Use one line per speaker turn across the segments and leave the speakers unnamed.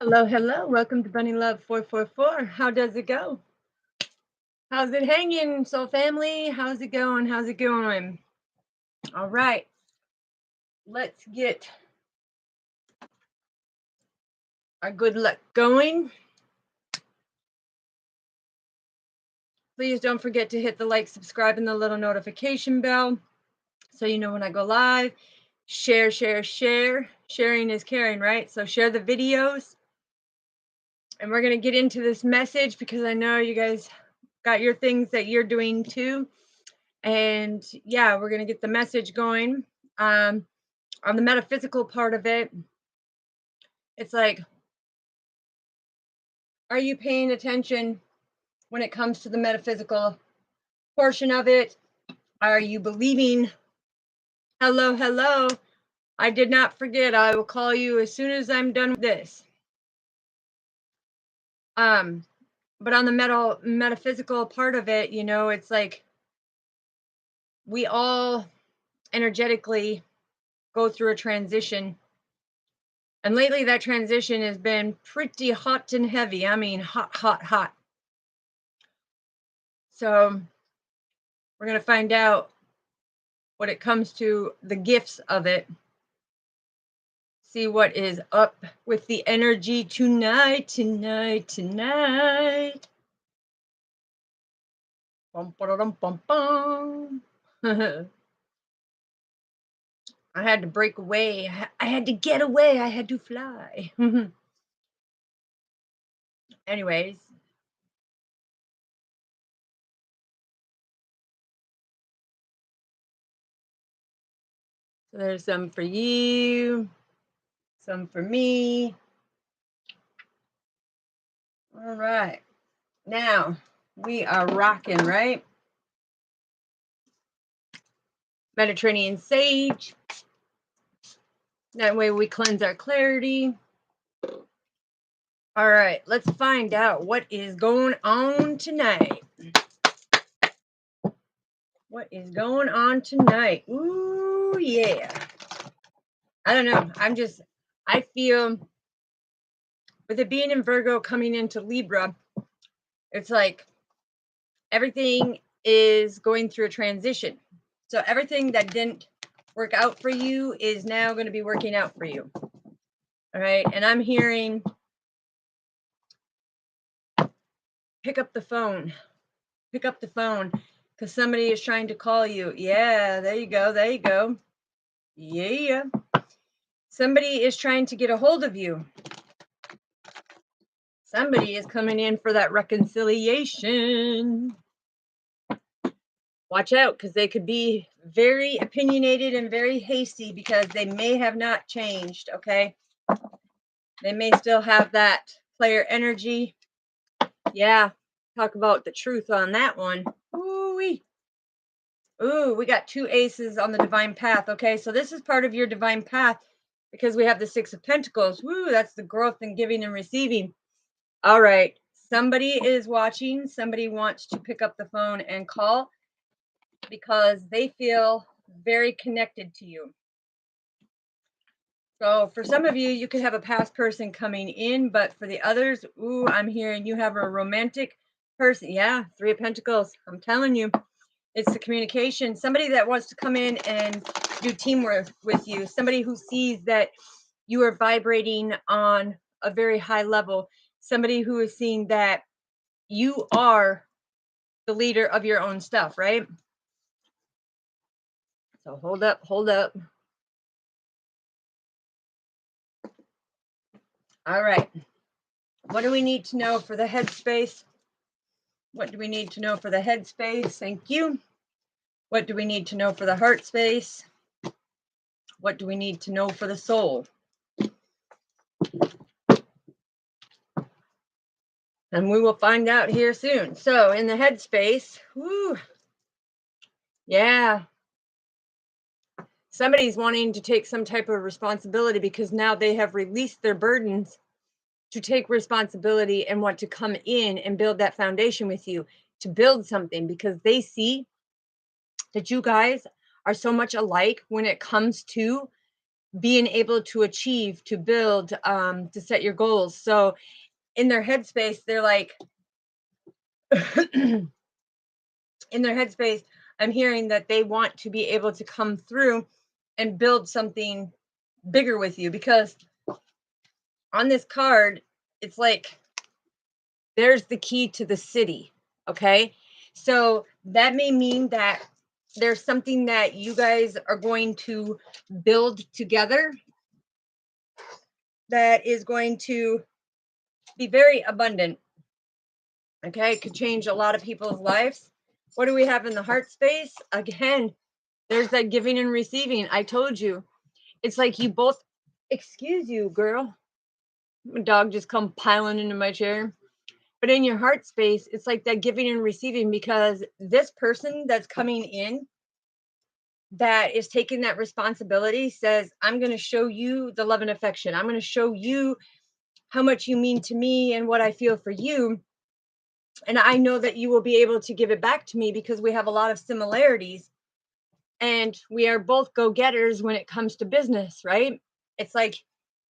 Hello, hello. Welcome to Bunny Love 444. How does it go? How's it hanging, soul family? How's it going? How's it going? All right. Let's get our good luck going. Please don't forget to hit the like, subscribe, and the little notification bell so you know when I go live. Share, share, share. Sharing is caring, right? So share the videos. And we're going to get into this message because I know you guys got your things that you're doing too. And yeah, we're going to get the message going. On the metaphysical part of it, it's like, are you paying attention when it comes to the metaphysical portion of it? Are you believing? Hello, hello. I did not forget. I will call you as soon as I'm done with this. But on the metaphysical part of it, you know, it's like we all energetically go through a transition. And lately that transition has been pretty hot and heavy. I mean, hot, hot, hot. So we're going to find out when it comes to the gifts of it. See what is up with the energy tonight. Bum, ba-da-dum, bum, bum. I had to break away. I had to get away. I had to fly. Anyways. So there's some for you, some for me. All right. Now we are rocking, right? Mediterranean sage. That way we cleanse our clarity. All right, let's find out what is going on tonight. What is going on tonight? Ooh, yeah. I don't know. I feel with it being in Virgo coming into Libra, it's like everything is going through a transition. So everything that didn't work out for you is now going to be working out for you. All right. And I'm hearing pick up the phone. Pick up the phone because somebody is trying to call you. Yeah, there you go. There you go. Yeah. Somebody is trying to get a hold of you. Somebody is coming in for that reconciliation. Watch out, because they could be very opinionated and very hasty because they may have not changed, okay? They may still have that player energy. Yeah, talk about the truth on that one. Ooh-wee. Ooh, we got 2 aces on the divine path, okay? So this is part of your divine path because we have the 6 of Pentacles. Woo, that's the growth and giving and receiving. All right, somebody is watching. Somebody wants to pick up the phone and call because they feel very connected to you. So for some of you, you could have a past person coming in, but for the others, ooh, I'm hearing you have a romantic person. Yeah, 3 of Pentacles. I'm telling you, it's the communication. Somebody that wants to come in and do teamwork with you. Somebody who sees that you are vibrating on a very high level. Somebody who is seeing that you are the leader of your own stuff, right? So hold up, hold up. All right. What do we need to know for the headspace? What do we need to know for the headspace? Thank you. What do we need to know for the heart space? What do we need to know for the soul? And we will find out here soon. So in the headspace, whoo, yeah. Somebody's wanting to take some type of responsibility because now they have released their burdens to take responsibility and want to come in and build that foundation with you to build something because they see that you guys are so much alike when it comes to being able to achieve, to build, to set your goals. So in their headspace, they're like, in their headspace, I'm hearing that they want to be able to come through and build something bigger with you, because on this card, it's like there's the key to the city. Okay. So that may mean that there's something that you guys are going to build together that is going to be very abundant. Okay. It could change a lot of people's lives. What do we have in the heart space? Again, there's that giving and receiving. I told you. It's like you both, excuse you, girl. My dog just come piling into my chair. But in your heart space, it's like that giving and receiving, because this person that's coming in that is taking that responsibility says, I'm going to show you the love and affection. I'm going to show you how much you mean to me and what I feel for you. And I know that you will be able to give it back to me because we have a lot of similarities and we are both go-getters when it comes to business, right? It's like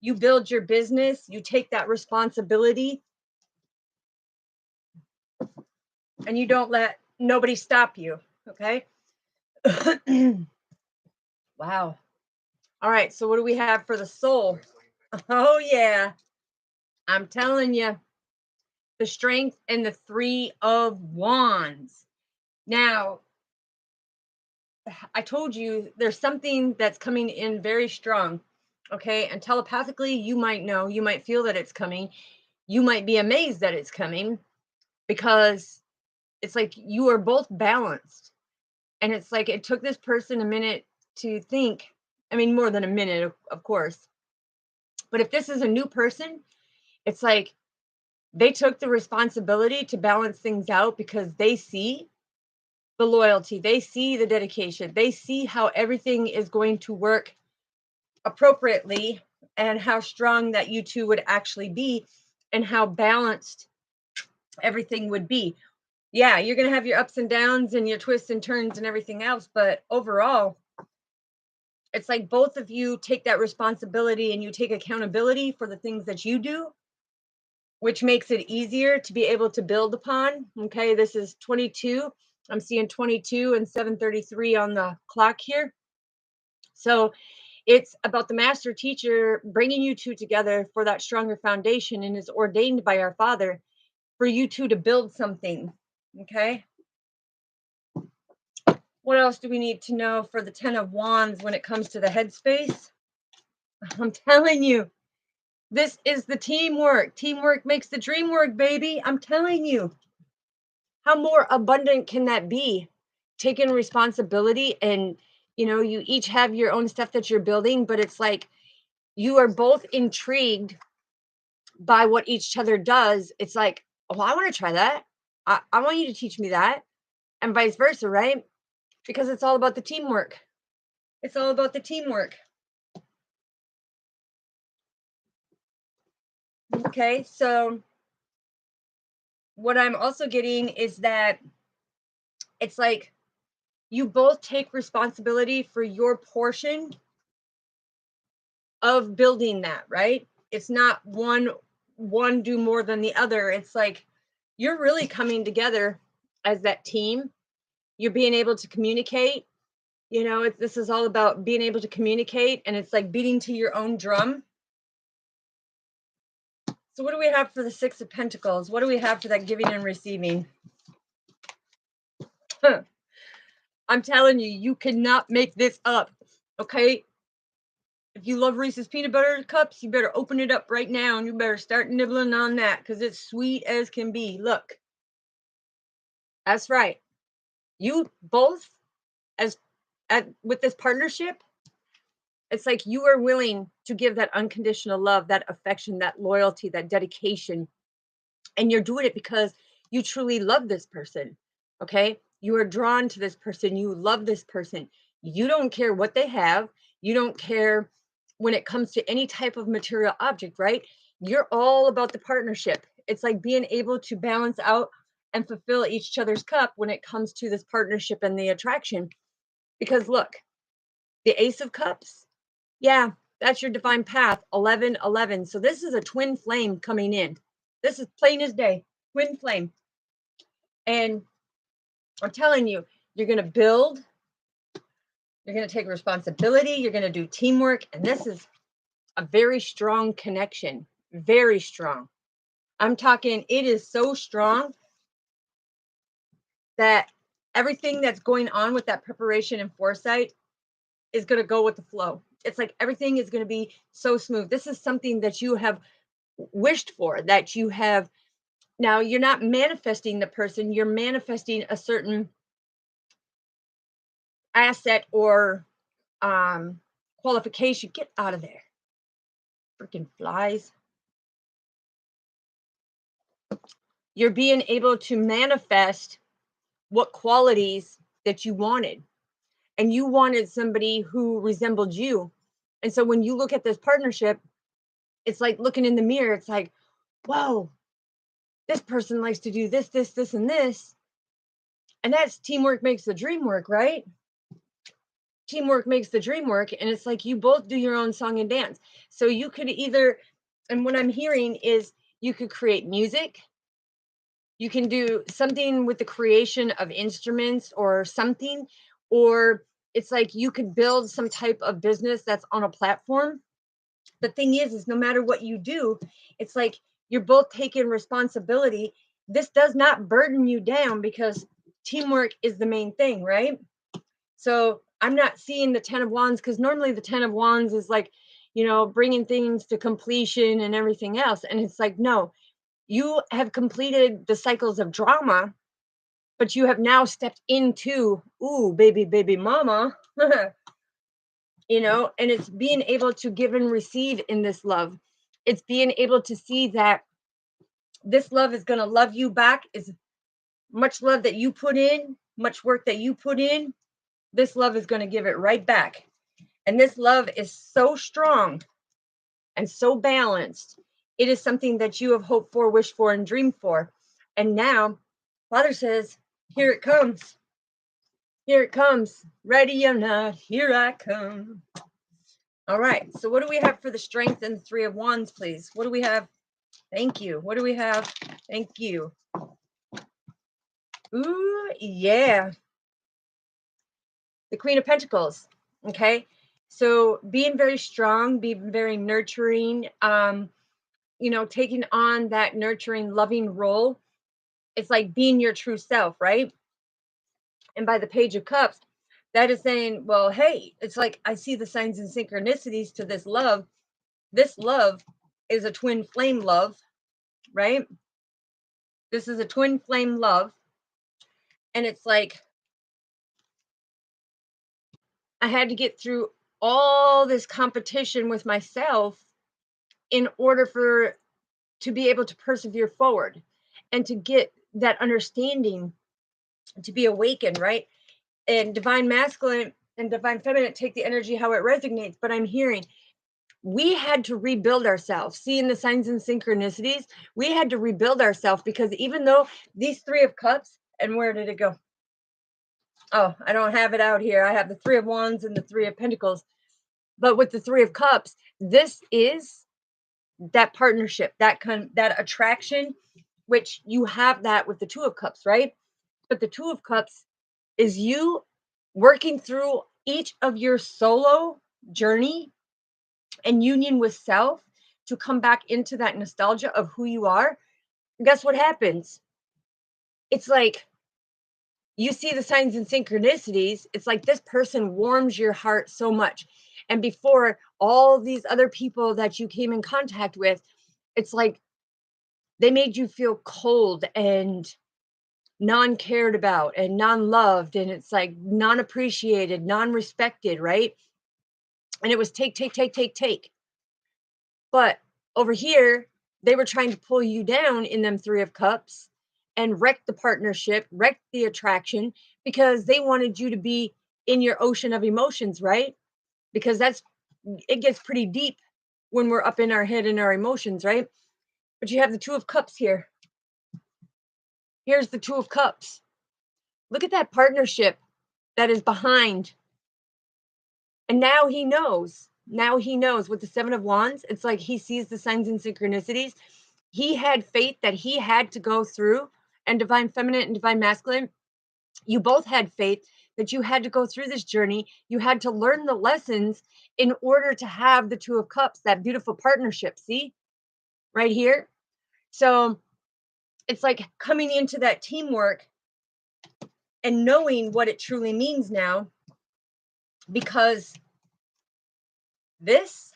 you build your business, you take that responsibility, and you don't let nobody stop you. Okay. Wow. All right. So what do we have for the soul? Oh, yeah. I'm telling you, the strength and the 3 of wands. Now, I told you there's something that's coming in very strong. Okay. And telepathically, you might know, you might feel that it's coming. You might be amazed that it's coming, because it's like you are both balanced. And it's like it took this person a minute to think. I mean, more than a minute, of course. But if this is a new person, it's like they took the responsibility to balance things out, because they see the loyalty, they see the dedication, they see how everything is going to work appropriately, and how strong that you two would actually be, and how balanced everything would be. Yeah, you're going to have your ups and downs and your twists and turns and everything else, but overall, it's like both of you take that responsibility and you take accountability for the things that you do, which makes it easier to be able to build upon. Okay, this is 22. I'm seeing 22 and 7:33 on the clock here. So it's about the master teacher bringing you two together for that stronger foundation, and is ordained by our Father for you two to build something. Okay. What else do we need to know for the 10 of wands when it comes to the headspace? I'm telling you, this is the teamwork. Teamwork makes the dream work, baby. I'm telling you. How more abundant can that be? Taking responsibility, and you each have your own stuff that you're building, but it's like you are both intrigued by what each other does. It's like, oh, I want to try that. I want you to teach me that, and vice versa, right? Because it's all about the teamwork. It's all about the teamwork. Okay, so what I'm also getting is that it's like you both take responsibility for your portion of building that, right? It's not one do more than the other. It's like you're really coming together as that team. You're being able to communicate. This is all about being able to communicate, and it's like beating to your own drum. So what do we have for the 6 of Pentacles? What do we have for that giving and receiving? I'm telling you, you cannot make this up. Okay. If you love Reese's peanut butter cups, you better open it up right now and you better start nibbling on that, because it's sweet as can be. Look, that's right. You both, as with this partnership, it's like you are willing to give that unconditional love, that affection, that loyalty, that dedication. And you're doing it because you truly love this person. Okay. You are drawn to this person. You love this person. You don't care what they have. You don't care when it comes to any type of material object, right? You're all about the partnership. It's like being able to balance out and fulfill each other's cup when it comes to this partnership and the attraction. Because look, the Ace of Cups, yeah, That's your divine path, 1111. So this is a twin flame coming in. This is plain as day, twin flame. And I'm telling you, you're going to build, you're going to take responsibility, you're going to do teamwork, and this is a very strong connection, very strong. I'm talking, it is so strong that everything that's going on with that preparation and foresight is going to go with the flow. It's like everything is going to be so smooth. This is something that you have wished for, that you have. Now, you're not manifesting the person, you're manifesting a certain asset or qualification. Get out of there. Freaking flies. You're being able to manifest what qualities that you wanted. And you wanted somebody who resembled you. And so when you look at this partnership, it's like looking in the mirror. It's like, whoa, this person likes to do this, this, this, and this. And that's teamwork makes the dream work, right? Teamwork makes the dream work. And it's like you both do your own song and dance. So you could either, and what I'm hearing is you could create music. You can do something with the creation of instruments or something, or it's like you could build some type of business that's on a platform. The thing is no matter what you do, it's like you're both taking responsibility. This does not burden you down because teamwork is the main thing, right? So I'm not seeing the 10 of Wands, because normally the 10 of Wands is like, bringing things to completion and everything else. And it's like, no, you have completed the cycles of drama, but you have now stepped into, ooh, baby mama, and it's being able to give and receive in this love. It's being able to see that this love is going to love you back. Is much love that you put in, much work that you put in, this love is going to give it right back. And this love is so strong and so balanced. It is something that you have hoped for, wished for, and dreamed for. And now, Father says, here it comes. Here it comes. Ready or not, here I come. All right. So what do we have for the strength and the 3 of Wands, please? What do we have? Thank you. What do we have? Thank you. Ooh, yeah. The Queen of Pentacles. Okay. So being very strong, being very nurturing, taking on that nurturing, loving role. It's like being your true self, right? And by the Page of Cups, that is saying, well, hey, it's like I see the signs and synchronicities to this love. This love is a twin flame love, right? This is a twin flame love. And it's like I had to get through all this competition with myself in order to be able to persevere forward and to get that understanding, to be awakened, right? And divine masculine and divine feminine take the energy how it resonates. But I'm hearing we had to rebuild ourselves. Seeing the signs and synchronicities, we had to rebuild ourselves, because even though these 3 of Cups, and where did it go? Oh, I don't have it out here. I have the 3 of Wands and the 3 of Pentacles. But with the 3 of Cups, this is that partnership, that attraction, which you have that with the 2 of Cups, right? But the 2 of Cups is you working through each of your solo journey and union with self to come back into that nostalgia of who you are. And guess what happens? It's like you see the signs and synchronicities. It's like this person warms your heart so much. And before, all these other people that you came in contact with, it's like they made you feel cold and non-cared about and non-loved, and it's like non-appreciated, non-respected, right? And it was take, take, take, take, take. But over here, they were trying to pull you down in them 3 of Cups and wreck the partnership, wreck the attraction, because they wanted you to be in your ocean of emotions, right? Because it gets pretty deep when we're up in our head and our emotions, right? But you have the 2 of Cups here. Here's the 2 of Cups. Look at that partnership that is behind. And now he knows. Now he knows with the Seven of Wands, it's like he sees the signs and synchronicities. He had faith that he had to go through, and divine feminine and divine masculine, you both had faith that you had to go through this journey. You had to learn the lessons in order to have the Two of Cups, that beautiful partnership. See right here? So it's like coming into that teamwork and knowing what it truly means now, because this,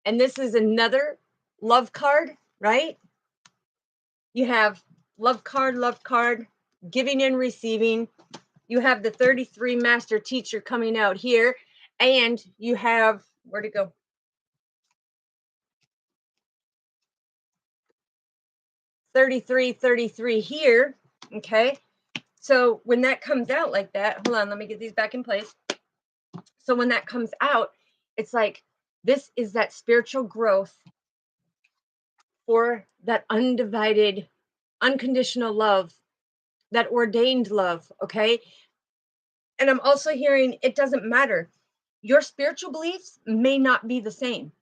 and this is another love card, right? You have love card, giving and receiving. You have the 33 master teacher coming out here, and you have, where'd it go? 33 here. Okay. So when that comes out like that, hold on, let me get these back in place. So when that comes out, it's like, this is that spiritual growth for that undivided, unconditional love, that ordained love. Okay. And I'm also hearing it doesn't matter. Your spiritual beliefs may not be the same.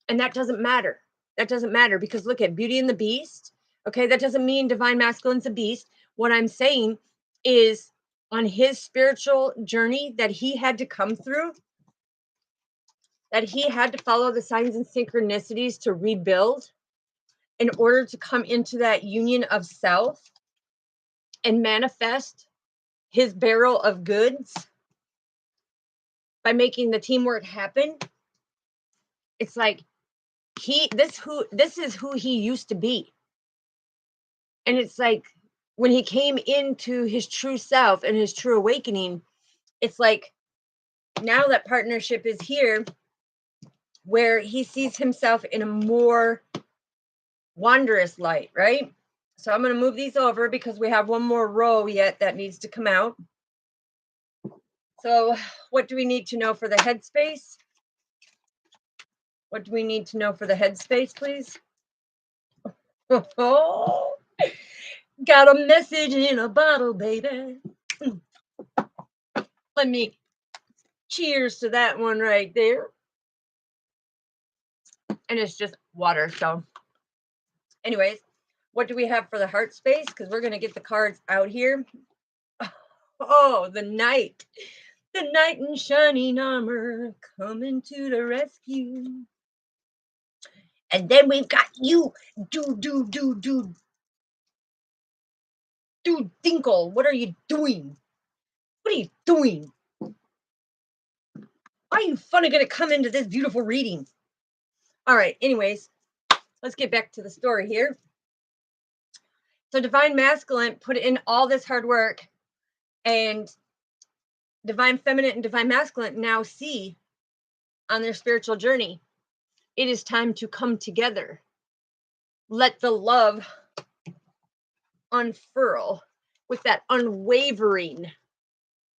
And that doesn't matter. That doesn't matter, because look at Beauty and the Beast. Okay. That doesn't mean divine masculine's a beast. What I'm saying is, on his spiritual journey that he had to come through, that he had to follow the signs and synchronicities to rebuild in order to come into that union of self and manifest his barrel of goods by making the teamwork happen. It's like this is who he used to be. And it's like when he came into his true self and his true awakening, it's like now that partnership is here where he sees himself in a more wondrous light, right? So I'm going to move these over because we have one more row yet that needs to come out. So what do we need to know for the headspace? What do we need to know for the headspace, please? Oh, got a message in a bottle, baby. Let me cheers to that one right there. And it's just water. So anyways, what do we have for the heart space? Because we're going to get the cards out here. Oh, the knight. The knight in shining armor coming to the rescue. And then we've got you, Dude Dinkle. What are you doing? What are you doing? Why are you funny going to come into this beautiful reading? All right, anyways, let's get back to the story here. So divine masculine put in all this hard work, and divine feminine and divine masculine now see on their spiritual journey, it is time to come together. Let the love unfurl with that unwavering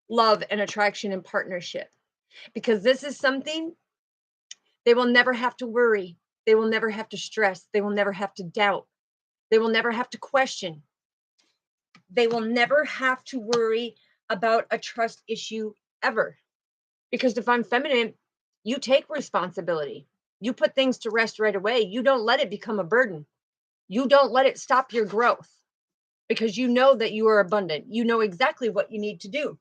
love and attraction and partnership, because this is something they will never have to worry. They will never have to stress. They will never have to doubt. They will never have to question. They will never have to worry about a trust issue ever, because divine feminine, you take responsibility. You put things to rest right away. You don't let it become a burden. You don't let it stop your growth, because you know that you are abundant. You know exactly what you need to do.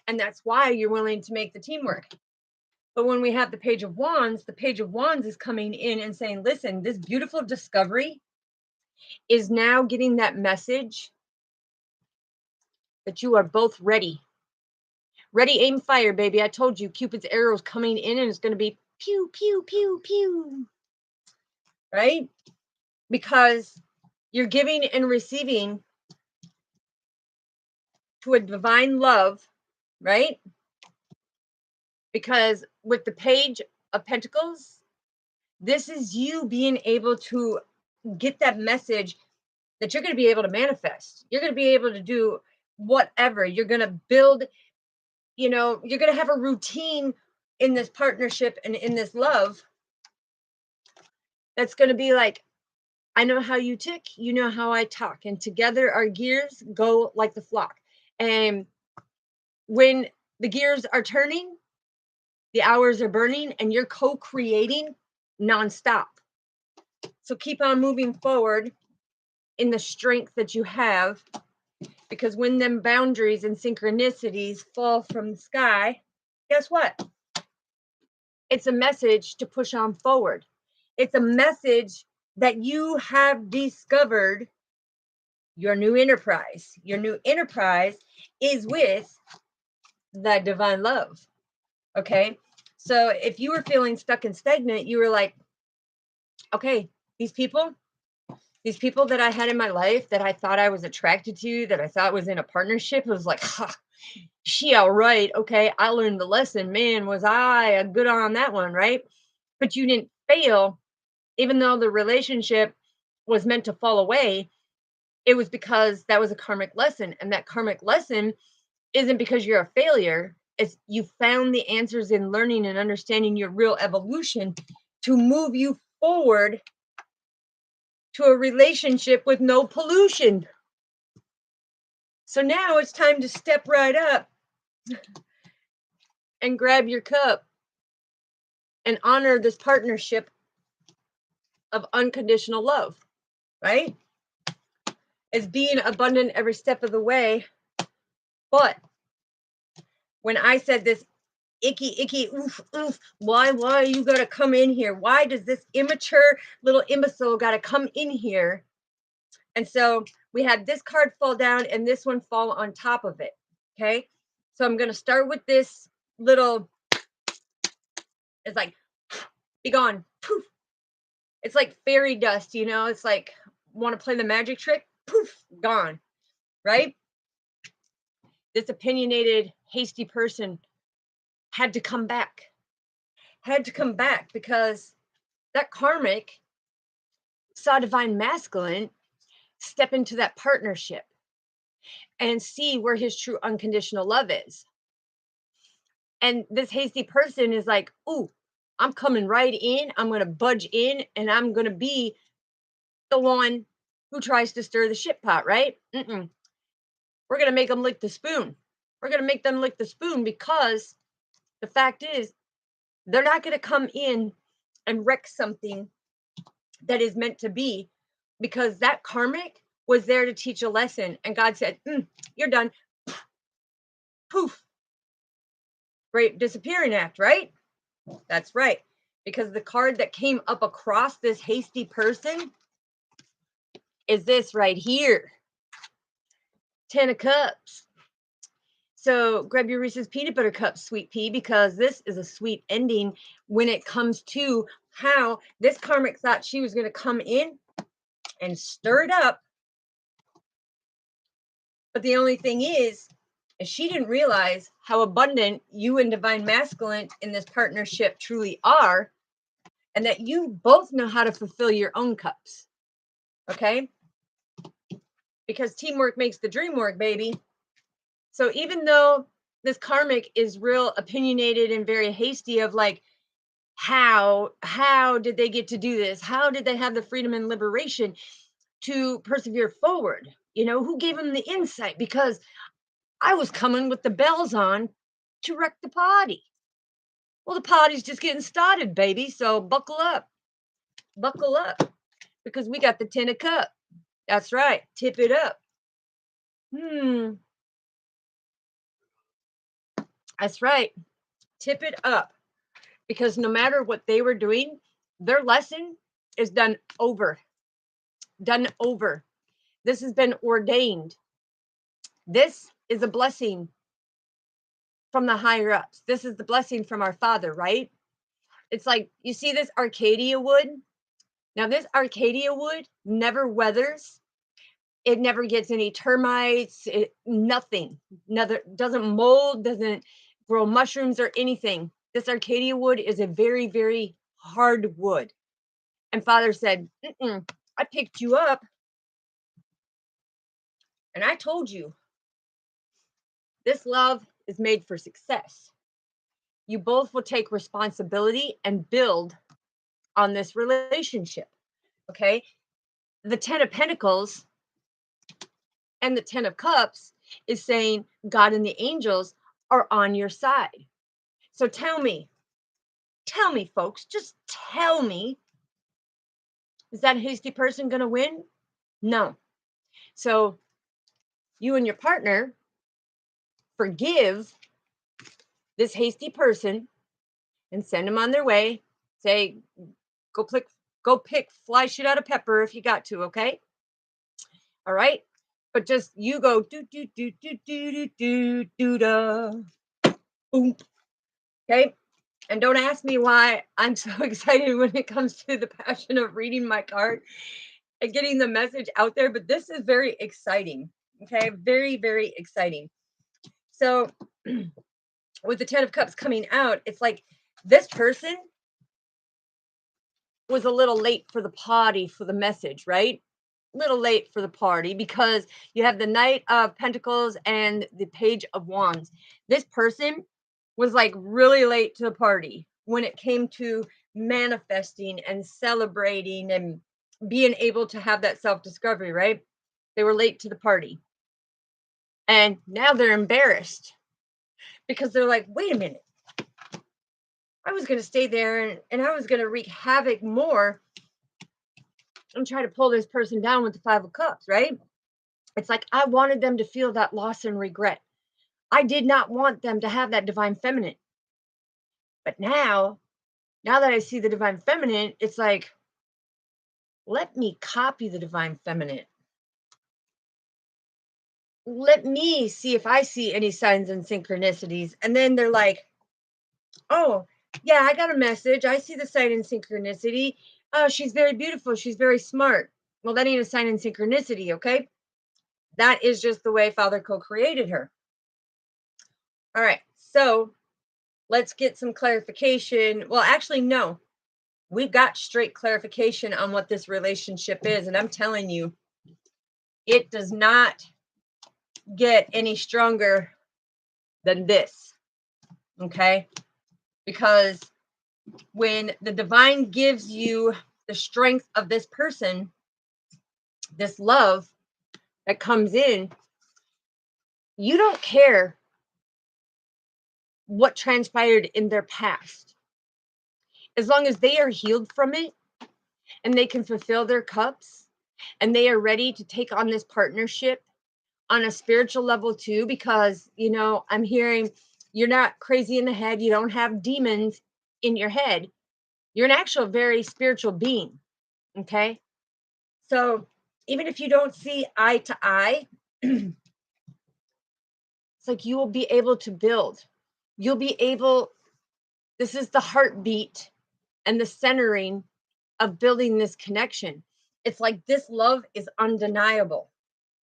And that's why you're willing to make the teamwork. But when we have the Page of Wands is coming in and saying, listen, this beautiful discovery is now getting that message that you are both ready. Ready, aim, fire, baby. I told you, Cupid's arrow is coming in and it's going to be pew, pew, pew, pew. Right? Because you're giving and receiving to a divine love, right? Because with the Page of Pentacles, this is you being able to get that message that you're going to be able to manifest. You're going to be able to do whatever. You're going to build, you're going to have a routine in this partnership and in this love that's going to be like, I know how you tick, you know how I talk, and together our gears go like the flock. And when the gears are turning, the hours are burning, and you're co-creating nonstop. So keep on moving forward in the strength that you have, because when them boundaries and synchronicities fall from the sky, guess what? It's a message to push on forward. It's a message that you have discovered your new enterprise. Your new enterprise is with the divine love. Okay. So if you were feeling stuck and stagnant, you were like, okay, these people that I had in my life that I thought I was attracted to, that I thought was in a partnership, it was like, ha, she all right. Okay. I learned the lesson. Man, was I a good on that one, right? But you didn't fail, even though the relationship was meant to fall away. It was because that was a karmic lesson. And that karmic lesson isn't because you're a failure. It's you found the answers in learning and understanding your real evolution to move you forward to a relationship with no pollution. So now it's time to step right up and grab your cup and honor this partnership of unconditional love, right? It's being abundant every step of the way. But when I said this icky, oof, oof, why you gotta come in here? Why does this immature little imbecile gotta come in here? And so we had this card fall down and this one fall on top of it. Okay. So I'm gonna start with this little, it's like, be gone. Poof. It's like fairy dust, you know, it's like, want to play the magic trick? Poof, gone. Right? This opinionated, hasty person had to come back. Had to come back because that karmic saw divine masculine step into that partnership and see where his true unconditional love is. And this hasty person is like, ooh, I'm coming right in. I'm going to budge in and I'm going to be the one who tries to stir the shit pot, right? Mm-mm. We're going to make them lick the spoon. We're going to make them lick the spoon because the fact is, they're not going to come in and wreck something that is meant to be, because that karmic was there to teach a lesson. And God said, you're done. Poof. Great disappearing act, right? That's right. Because the card that came up across this hasty person is this right here. 10 of Cups. So grab your Reese's Peanut Butter Cups, sweet pea, because this is a sweet ending when it comes to how this karmic thought she was going to come in and stir it up. But the only thing is she didn't realize how abundant you and divine masculine in this partnership truly are, and that you both know how to fulfill your own cups. Okay? Because teamwork makes the dream work, baby. So even though this karmic is real opinionated and very hasty of like, how did they get to do this? How did they have the freedom and liberation to persevere forward? You know, who gave them the insight? Because I was coming with the bells on to wreck the party. Well, the party's just getting started, baby. So buckle up, because we got the 10 of Cup. That's right. Tip it up. That's right. Tip it up. Because no matter what they were doing, their lesson is done over. Done over. This has been ordained. This is a blessing from the higher ups. This is the blessing from our Father, right? It's like, you see this Arcadia wood? Now, this Arcadia wood never weathers. It never gets any termites, nothing. Doesn't mold, doesn't grow mushrooms or anything. This Arcadia wood is a very, very hard wood. And Father said, I picked you up and I told you this love is made for success. You both will take responsibility and build on this relationship. Okay. The 10 of Pentacles and the 10 of Cups is saying God and the angels are on your side. So tell me, folks, just tell me, is that hasty person going to win? No. So you and your partner forgive this hasty person and send them on their way. Say, go pick, fly shit out of pepper if you got to, okay? All right. But just you go do do do do do do do do da boom. Okay. And don't ask me why I'm so excited when it comes to the passion of reading my card and getting the message out there. But this is very exciting. Okay. Very, very exciting. So with the 10 of Cups coming out, it's like this person was a little late for the party for the message, right? Little late for the party because you have the Knight of Pentacles and the Page of Wands. This person was like really late to the party when it came to manifesting and celebrating and being able to have that self-discovery, right? They were late to the party. And now they're embarrassed because they're like, wait a minute. I was going to stay there and I was going to wreak havoc more and try to pull this person down with the 5 of Cups, right? It's like I wanted them to feel that loss and regret. I did not want them to have that divine feminine. But now that I see the divine feminine, it's like, let me copy the divine feminine. Let me see if I see any signs and synchronicities. And then they're like, oh, yeah, I got a message. I see the sign and synchronicity. Oh, she's very beautiful. She's very smart. Well, that ain't a sign and synchronicity, okay? That is just the way Father co-created her. All right, so let's get some clarification. Well, actually, no. We've got straight clarification on what this relationship is. And I'm telling you, it does not get any stronger than this. Okay? Because when the divine gives you the strength of this person, this love that comes in, you don't care what transpired in their past. As long as they are healed from it and they can fulfill their cups and they are ready to take on this partnership on a spiritual level too, because, I'm hearing you're not crazy in the head. You don't have demons in your head. You're an actual very spiritual being. Okay. So even if you don't see eye to eye, it's like you will be able to build. You'll be able, this is the heartbeat and the centering of building this connection. It's like this love is undeniable.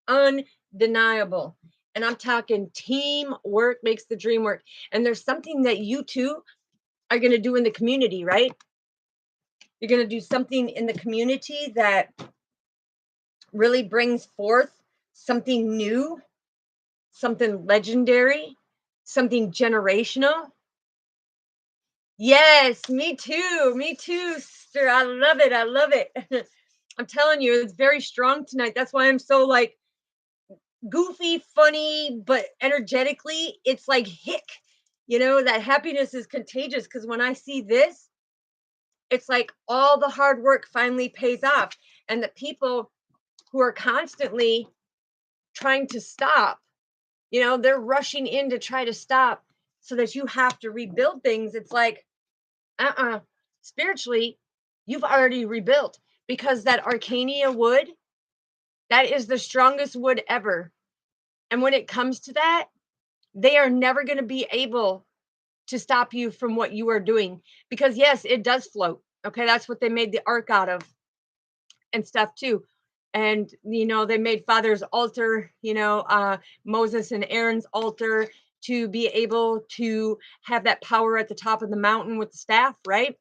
Undeniable. And I'm talking teamwork makes the dream work. And there's something that you two are going to do in the community, right? You're going to do something in the community that really brings forth something new, something legendary, something generational. Yes, me too. Me too, sister. I love it. I love it. I'm telling you, it's very strong tonight. That's why I'm so like goofy, funny, but energetically, it's like hick. That happiness is contagious because when I see this, it's like all the hard work finally pays off. And the people who are constantly trying to stop, they're rushing in to try to stop so that you have to rebuild things. It's like, spiritually, you've already rebuilt because that Arcania wood, that is the strongest wood ever. And when it comes to that, they are never going to be able to stop you from what you are doing because yes, it does float. Okay. That's what they made the ark out of and stuff too. And, they made Father's altar, Moses and Aaron's altar to be able to have that power at the top of the mountain with the staff, right?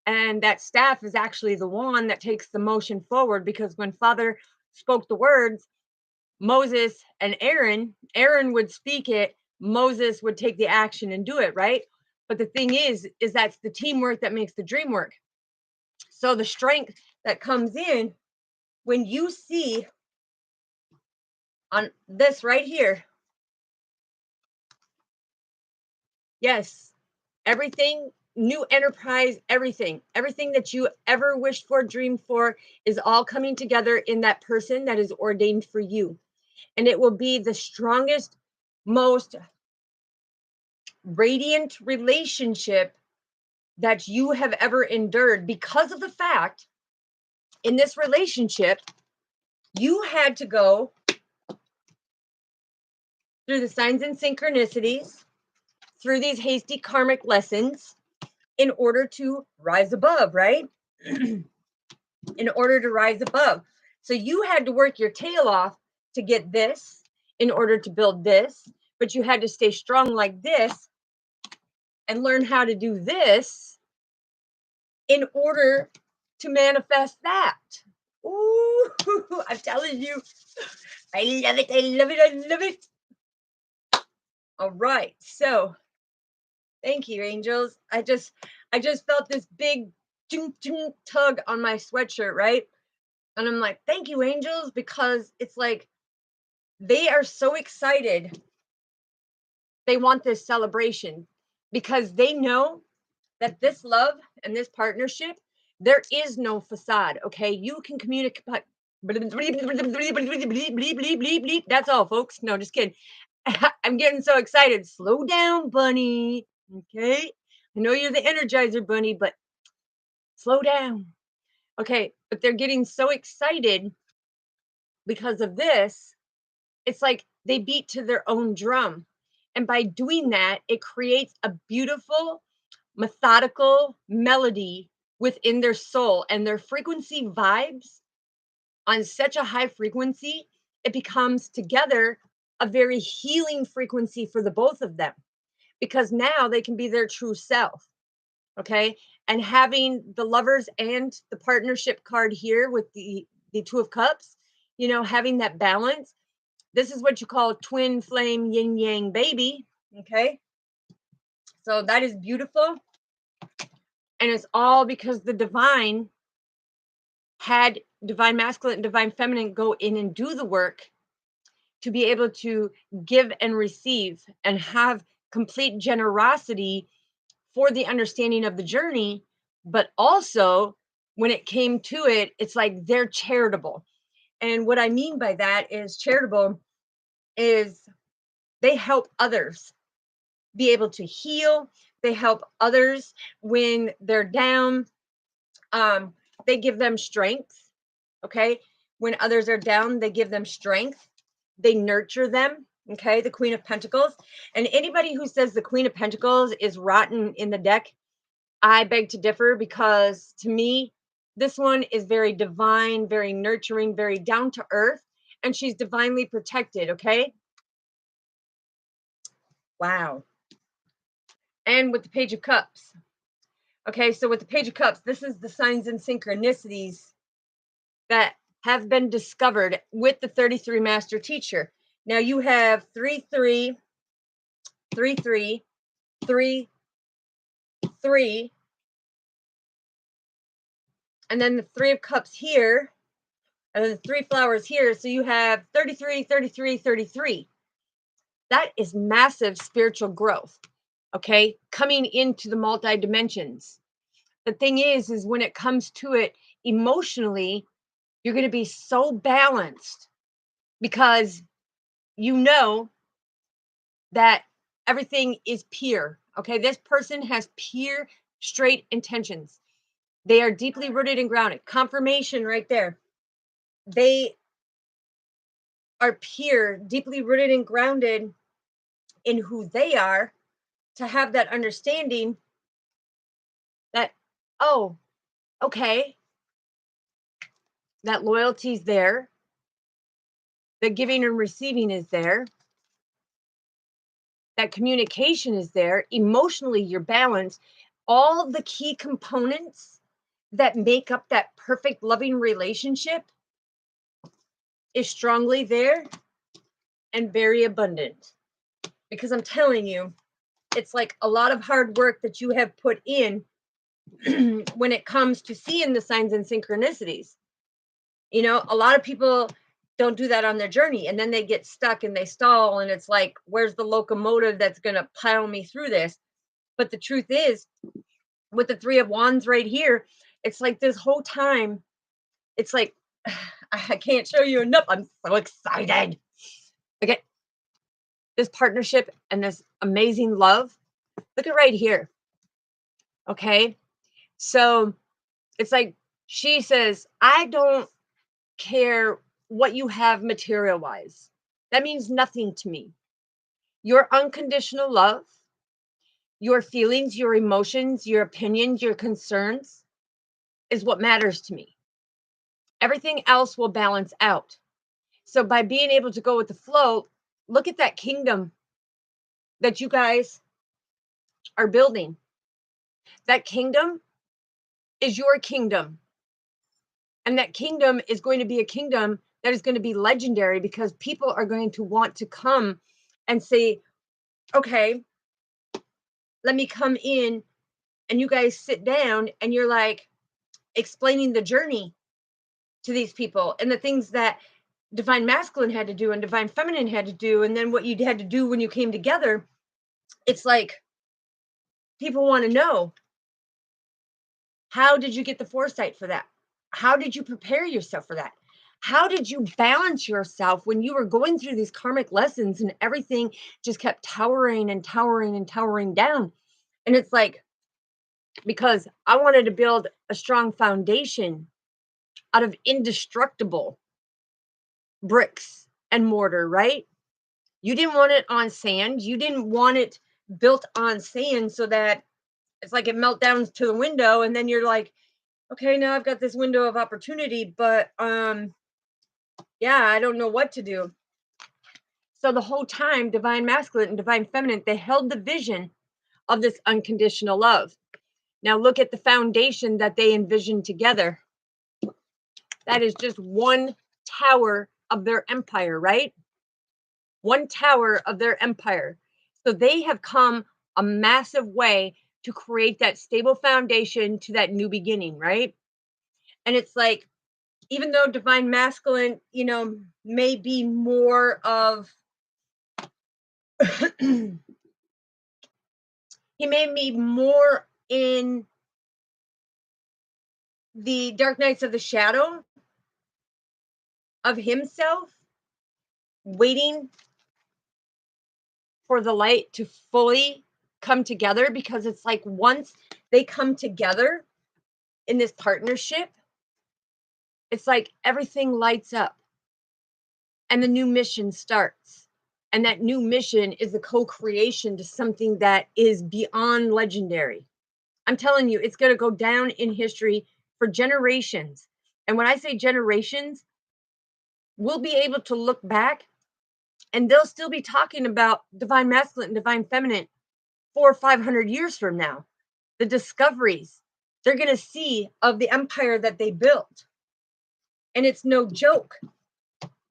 And that staff is actually the one that takes the motion forward because when Father spoke the words, Moses and Aaron would speak it, Moses would take the action and do it, right? But the thing is that's the teamwork that makes the dream work. So the strength that comes in when you see on this right here, Yes, everything, new enterprise, everything that you ever wished for, dreamed for, is all coming together in that person that is ordained for you. And it will be the strongest, most radiant relationship that you have ever endured, because of the fact in this relationship, you had to go through the signs and synchronicities, through these hasty karmic lessons in order to rise above, right? In order to rise above. So you had to work your tail off to get this in order to build this, but you had to stay strong like this and learn how to do this in order to manifest that. Ooh, I'm telling you, I love it. I love it. I love it. All right. So thank you, angels. I just felt this big tug on my sweatshirt, right? And I'm like, thank you, angels, because it's like they are so excited. They want this celebration because they know that this love and this partnership, there is no facade. Okay. You can communicate. That's all, folks. No, just kidding. I'm getting so excited. Slow down, bunny. Okay. I know you're the energizer bunny, but slow down. Okay. But they're getting so excited because of this. It's like they beat to their own drum. And by doing that, it creates a beautiful, methodical melody within their soul, and their frequency vibes on such a high frequency, it becomes together a very healing frequency for the both of them, because now they can be their true self. Okay. And having the lovers and the partnership card here with the two of cups, having that balance, this is what you call twin flame yin yang baby. Okay. So that is beautiful. And it's all because the divine had divine masculine and divine feminine go in and do the work to be able to give and receive and have complete generosity for the understanding of the journey. But also, when it came to it, it's like they're charitable. And what I mean by that is charitable is they help others be able to heal. They help others when they're down. They give them strength. Okay. When others are down, they give them strength. They nurture them. Okay. The Queen of Pentacles. And anybody who says the Queen of Pentacles is rotten in the deck, I beg to differ, because to me, this one is very divine, very nurturing, very down to earth, and she's divinely protected. Okay. Wow. And with the Page of Cups. Okay. So with the Page of Cups, this is the signs and synchronicities that have been discovered with the 33 master teacher. Now you have 3 3 3 3 3 3, and then the 3 of cups here, and then the 3 flowers here. So you have 33 33 33. That is massive spiritual growth. Okay, coming into the multi dimensions. The thing is when it comes to it emotionally, you're going to be so balanced because you know that everything is pure. Okay. This person has pure, straight intentions. They are deeply rooted and grounded. Confirmation right there. They are pure, deeply rooted and grounded in who they are, to have that understanding that, oh, okay, that loyalty is there, the giving and receiving is there, that communication is there, emotionally you're balanced. All the key components that make up that perfect loving relationship is strongly there and very abundant. Because I'm telling you, it's like a lot of hard work that you have put in when it comes to seeing the signs and synchronicities. A lot of people don't do that on their journey, and then they get stuck and they stall, and it's like, where's the locomotive that's going to pile me through this? But the truth is, with the Three of Wands right here, it's like this whole time, it's like, I can't show you enough. I'm so excited. Okay, this partnership and this amazing love. Look at right here. Okay, so it's like she says, I don't care what you have material wise. That means nothing to me. Your unconditional love, your feelings, your emotions, your opinions, your concerns is what matters to me. Everything else will balance out. So by being able to go with the flow, look at that kingdom that you guys are building. That kingdom is your kingdom. And that kingdom is going to be a kingdom that is going to be legendary because people are going to want to come and say, okay, let me come in. And you guys sit down and you're like explaining the journey to these people and the things that divine masculine had to do and divine feminine had to do. And then what you had to do when you came together. It's like people want to know, how did you get the foresight for that? How did you prepare yourself for that? How did you balance yourself when you were going through these karmic lessons and everything just kept towering and towering and towering down? And it's like, because I wanted to build a strong foundation out of indestructible bricks and mortar, right? You didn't want it on sand. You didn't want it built on sand so that it's like it melt down to the window and then you're like, okay, now I've got this window of opportunity, but yeah, I don't know what to do. So the whole time, divine masculine and divine feminine, they held the vision of this unconditional love. Now look at the foundation that they envisioned together. That is just one tower of their empire, right? One tower of their empire. So they have come a massive way to create that stable foundation to that new beginning, right? And it's like, even though divine masculine, may be more of, he may be more in the dark nights of the shadow of himself, waiting for the light to fully come together, because it's like once they come together in this partnership, it's like everything lights up and the new mission starts. And that new mission is the co-creation to something that is beyond legendary. I'm telling you, it's going to go down in history for generations. And when I say generations, we'll be able to look back and they'll still be talking about divine masculine and divine feminine 400 or 500 years from now. The discoveries they're going to see of the empire that they built. And it's no joke,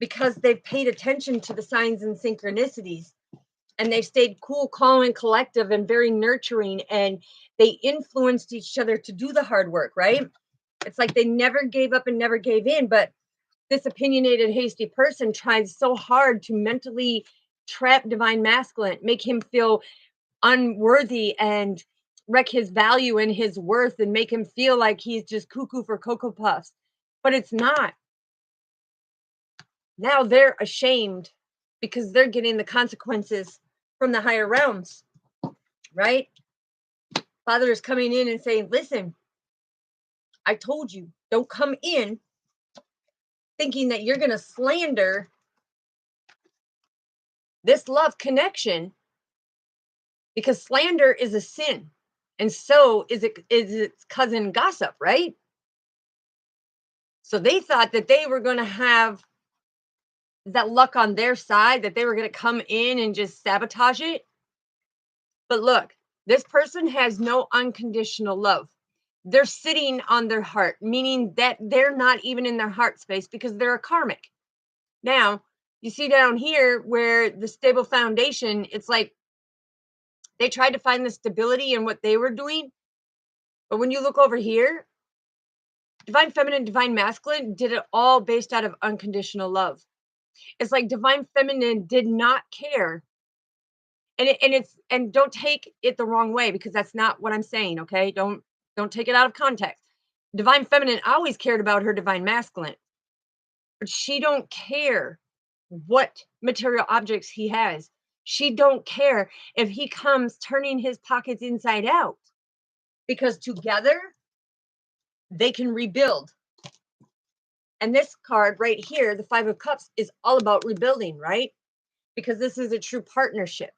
because they've paid attention to the signs and synchronicities, and they've stayed cool, calm, and collective and very nurturing, and they influenced each other to do the hard work, right? It's like they never gave up and never gave in. But this opinionated, hasty person tried so hard to mentally trap divine masculine, make him feel unworthy and wreck his value and his worth and make him feel like he's just cuckoo for Cocoa Puffs. But it's not. Now they're ashamed because they're getting the consequences from the higher realms, right? Father is coming in and saying, listen, I told you, don't come in thinking that you're going to slander this love connection, because slander is a sin. And so is its cousin gossip, right? So they thought that they were going to have that luck on their side, that they were going to come in and just sabotage it. But look, this person has no unconditional love. They're sitting on their heart, meaning that they're not even in their heart space because they're a karmic. Now, you see down here where the stable foundation, it's like they tried to find the stability in what they were doing. But when you look over here, divine feminine, divine masculine did it all based out of unconditional love. It's like divine feminine did not care And don't take it the wrong way, because that's not what I'm saying, okay? Don't take it out of context. Divine feminine always cared about her divine masculine, but she don't care what material objects he has. She don't care if he comes turning his pockets inside out, because together they can rebuild. And this card right here, the 5 of Cups, is all about rebuilding, right? Because this is a true partnership.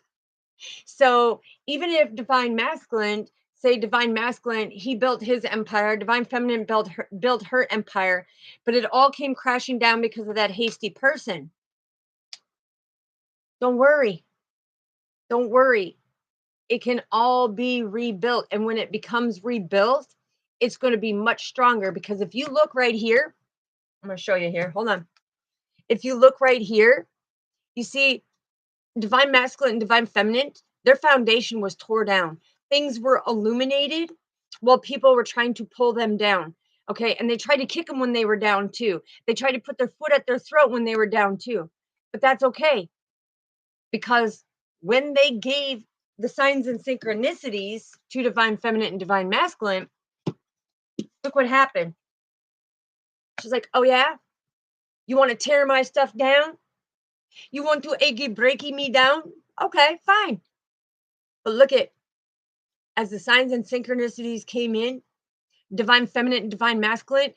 So even if divine masculine, say divine masculine, he built his empire, divine feminine built her empire, but it all came crashing down because of that hasty person. Don't worry. Don't worry. It can all be rebuilt. And when it becomes rebuilt, it's going to be much stronger, because if you look right here, I'm going to show you here. Hold on. If you look right here, you see divine masculine and divine feminine, their foundation was tore down. Things were illuminated while people were trying to pull them down. Okay. And they tried to kick them when they were down too. They tried to put their foot at their throat when they were down too. But that's okay, because when they gave the signs and synchronicities to divine feminine and divine masculine, look what happened. She's like, oh, yeah, you want to tear my stuff down? You want to achy breaky me down? Okay, fine. But look at, as the signs and synchronicities came in, divine feminine and divine masculine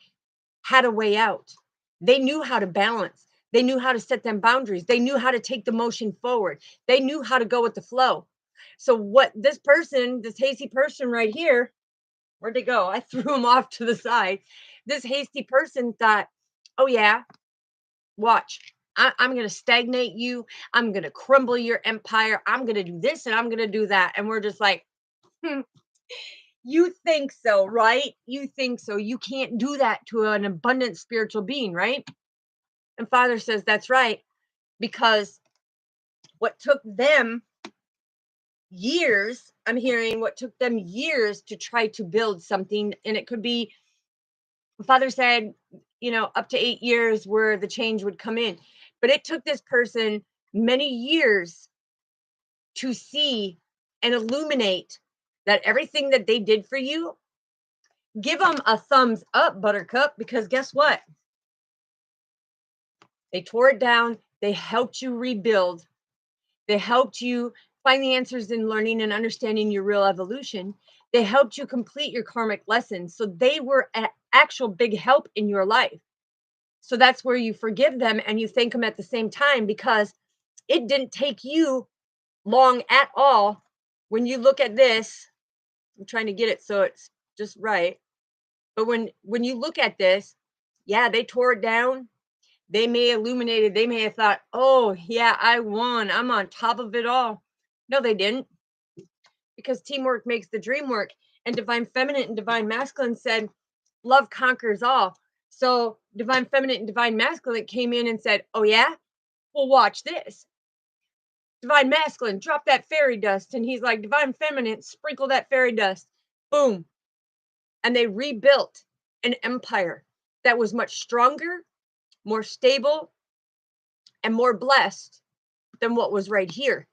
had a way out. They knew how to balance. They knew how to set them boundaries. They knew how to take the motion forward. They knew how to go with the flow. So what this person, this hasty person right here, where'd they go? I threw them off to the side. This hasty person thought, oh yeah, watch. I'm going to stagnate you. I'm going to crumble your empire. I'm going to do this and I'm going to do that. And we're just like, hmm, you think so, right? You think so. You can't do that to an abundant spiritual being, right? And Father says, that's right. Because what took them years, I'm hearing what took them years to try to build something, and it could be, Father said, up to 8 years where the change would come in. But it took this person many years to see and illuminate that everything that they did for you, give them a thumbs up, Buttercup, because guess what? They tore it down. They helped you rebuild. They helped you find the answers in learning and understanding your real evolution. They helped you complete your karmic lessons. So they were an actual big help in your life. So that's where you forgive them and you thank them at the same time, because it didn't take you long at all. When you look at this, I'm trying to get it so it's just right. But when you look at this, yeah, they tore it down. They may illuminated, they may have thought, oh yeah, I won. I'm on top of it all. No, they didn't, because teamwork makes the dream work. And divine feminine and divine masculine said, love conquers all. So divine feminine and divine masculine came in and said, oh yeah, well, watch this. Divine masculine, drop that fairy dust. And he's like, divine feminine, sprinkle that fairy dust. Boom. And they rebuilt an empire that was much stronger, more stable, and more blessed than what was right here.